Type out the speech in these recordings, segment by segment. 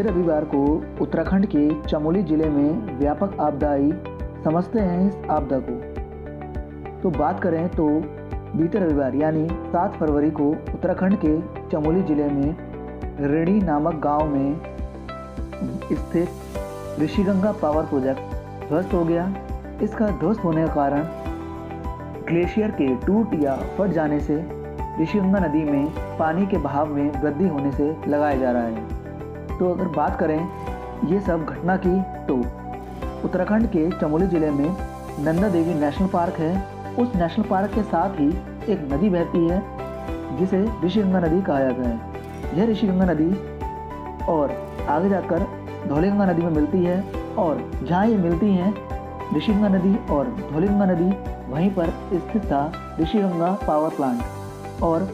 रविवार को उत्तराखंड के चमोली जिले में व्यापक आपदा आई। समझते हैं इस आपदा को। तो बात करें तो बीते रविवार यानी 7 फरवरी को उत्तराखंड के चमोली जिले में रेणी नामक गांव में स्थित ऋषिगंगा पावर प्रोजेक्ट ध्वस्त हो गया। इसका ध्वस्त होने का कारण ग्लेशियर के टूट या फट जाने से ऋषिगंगा नदी में पानी के बहाव में वृद्धि होने से लगाया जा रहा है। तो अगर बात करें ये सब घटना की तो उत्तराखंड के चमोली जिले में नंदा देवी नेशनल पार्क है। उस नेशनल पार्क के साथ ही एक नदी बहती है जिसे ऋषिगंगा नदी कहा जाता है। यह ऋषिगंगा नदी और आगे जाकर धौलीगंगा नदी में मिलती है और जहाँ ये मिलती हैं ऋषिगंगा नदी और धौलीगंगा नदी वहीं पर स्थित था ऋषिगंगा पावर प्लांट और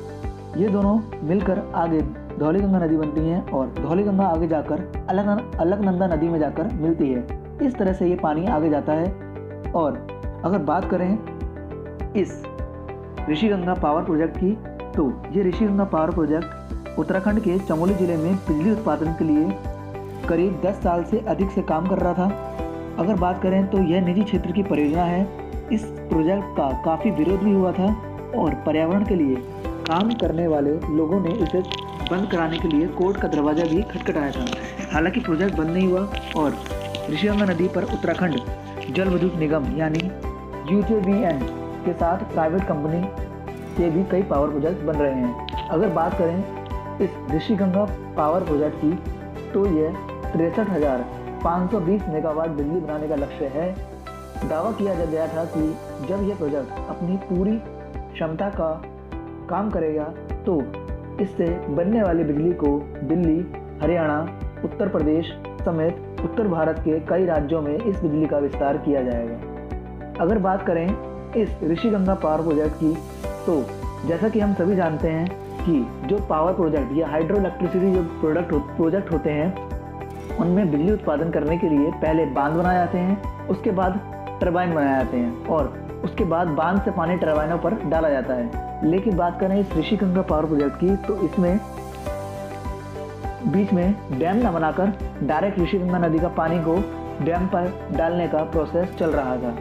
ये दोनों मिलकर आगे धौलीगंगा नदी बनती हैं और धौलीगंगा आगे जाकर अलकनंदा नदी में जाकर मिलती है। इस तरह से ये पानी आगे जाता है। और अगर बात करें इस ऋषिगंगा पावर प्रोजेक्ट की तो ये ऋषिगंगा पावर प्रोजेक्ट उत्तराखंड के चमोली जिले में बिजली उत्पादन के लिए करीब 10 साल से अधिक से काम कर रहा था। अगर बात करें तो यह निजी क्षेत्र की परियोजना है। इस प्रोजेक्ट का काफ़ी विरोध भी हुआ था और पर्यावरण के लिए काम करने वाले लोगों ने इसे बंद कराने के लिए कोर्ट का दरवाज़ा भी खटखटाया था। हालांकि प्रोजेक्ट बंद नहीं हुआ और ऋषिगंगा नदी पर उत्तराखंड जल विद्युत निगम यानी UJVN के साथ प्राइवेट कंपनी के भी कई पावर प्रोजेक्ट बन रहे हैं। अगर बात करें इस ऋषिगंगा पावर प्रोजेक्ट की तो यह 63,520 मेगावाट बिजली बनाने का लक्ष्य है। दावा किया गया था कि जब यह प्रोजेक्ट अपनी पूरी क्षमता का काम करेगा तो इससे बनने वाली बिजली को दिल्ली, हरियाणा, उत्तर प्रदेश समेत उत्तर भारत के कई राज्यों में इस बिजली का विस्तार किया जाएगा। अगर बात करें इस ऋषिगंगा पावर प्रोजेक्ट की तो जैसा कि हम सभी जानते हैं कि जो पावर प्रोजेक्ट या हाइड्रो इलेक्ट्रिसिटी जो प्रोजेक्ट होते हैं उनमें बिजली उत्पादन करने के लिए पहले बांध बनाए जाते हैं, उसके बाद टरबाइन बनाए जाते हैं और उसके बाद बांध से पानी टरबाइनों पर डाला जाता है। लेकिन बात करें इस ऋषिगंगा पावर प्रोजेक्ट की तो इसमें बीच में डैम न बनाकर डायरेक्ट ऋषिगंगा नदी का पानी को डैम पर डालने का प्रोसेस चल रहा था।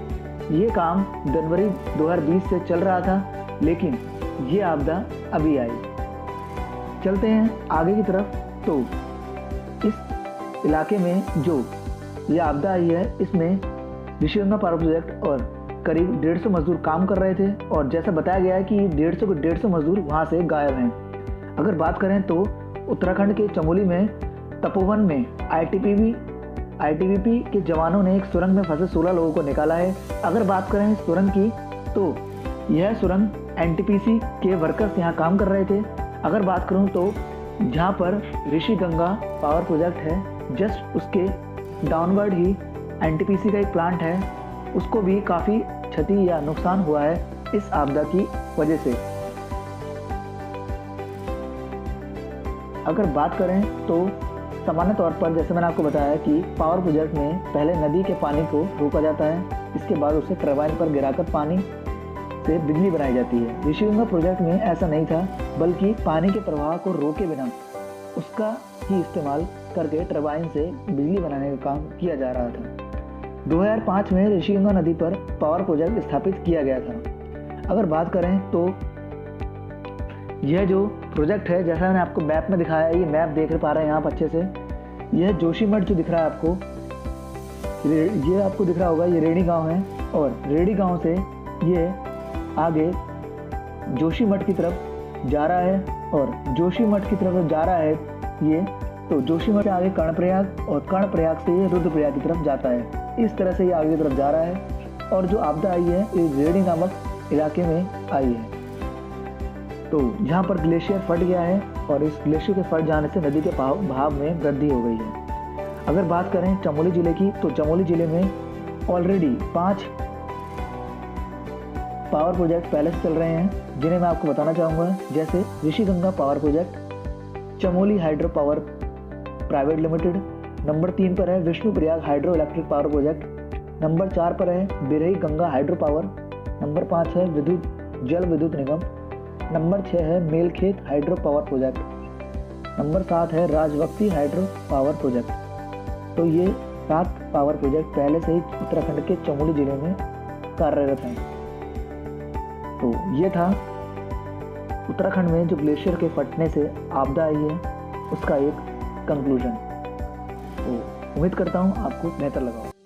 ये काम जनवरी 2020 से चल रहा था, लेकिन ये आपदा अभी आई। चलते हैं आगे की तरफ। तो इस इलाके में जो ये आपदा आई है इसमें ऋषिगंगा पावर प्रोजेक्ट और करीब 150 मजदूर काम कर रहे थे और जैसा बताया गया है कि 150 मजदूर वहाँ से गायब हैं। अगर बात करें तो उत्तराखंड के चमोली में तपोवन में ITBP के जवानों ने एक सुरंग में फंसे 16 लोगों को निकाला है। अगर बात करें इस सुरंग की तो यह सुरंग NTPC के वर्कर्स यहाँ काम कर रहे थे। अगर बात करूँ तो जहाँ पर ऋषिगंगा पावर प्रोजेक्ट है जस्ट उसके डाउनवर्ड ही NTPC का एक प्लांट है, उसको भी काफ़ी क्षति या नुकसान हुआ है इस आपदा की वजह से। अगर बात करें तो सामान्य तौर पर जैसे मैंने आपको बताया कि पावर प्रोजेक्ट में पहले नदी के पानी को रोका जाता है, इसके बाद उसे टरबाइन पर गिराकर पानी से बिजली बनाई जाती है। ऋषिगंगा प्रोजेक्ट में ऐसा नहीं था, बल्कि पानी के प्रवाह को रोके बिना उसका ही इस्तेमाल करके टरबाइन से बिजली बनाने का काम किया जा रहा था। 2005 में ऋषिगंगा नदी पर पावर प्रोजेक्ट स्थापित किया गया था। अगर बात करें तो यह जो प्रोजेक्ट है जैसा मैंने आपको मैप में दिखाया है, ये मैप देख पा रहे हैं आप अच्छे से। यह जोशीमठ जो दिख रहा है आपको, ये आपको दिख रहा होगा, ये रेणी गांव है और रेणी गांव से ये आगे जोशीमठ की तरफ जा रहा है और जोशीमठ की तरफ जा रहा है ये, तो जोशीमठ से आगे कर्णप्रयाग और कर्णप्रयाग से ये रुद्रप्रयाग की तरफ जाता है। इस तरह से ये आगे की तरफ जा रहा है और जो आपदा आई है ये रेणी नामक इलाके में आई है। तो यहाँ पर ग्लेशियर फट गया है और इस ग्लेशियर के फट जाने से नदी के बहाव में वृद्धि हो गई है। अगर बात करें चमोली जिले की तो चमोली जिले में ऑलरेडी 5 पावर प्रोजेक्ट पहले से चल रहे हैं जिन्हें मैं आपको बताना चाहूँगा। जैसे Rishiganga power project, Chamoli hydro power private limited, number 3 पर है Vishnuprayag hydro electric power project, number 4 पर है बिरही गंगा हाइड्रो पावर, नंबर 5 है जल विद्युत निगम, नंबर 6 है मेलखेत हाइड्रो पावर प्रोजेक्ट, नंबर 7 है राजवक्ती हाइड्रो पावर प्रोजेक्ट। तो ये 7 पावर प्रोजेक्ट पहले से ही उत्तराखंड के चमोली जिले में कार्यरत हैं। तो ये था उत्तराखंड में जो ग्लेशियर के फटने से आपदा आई है उसका एक कंक्लूजन। तो उम्मीद करता हूँ आपको बेहतर लगा।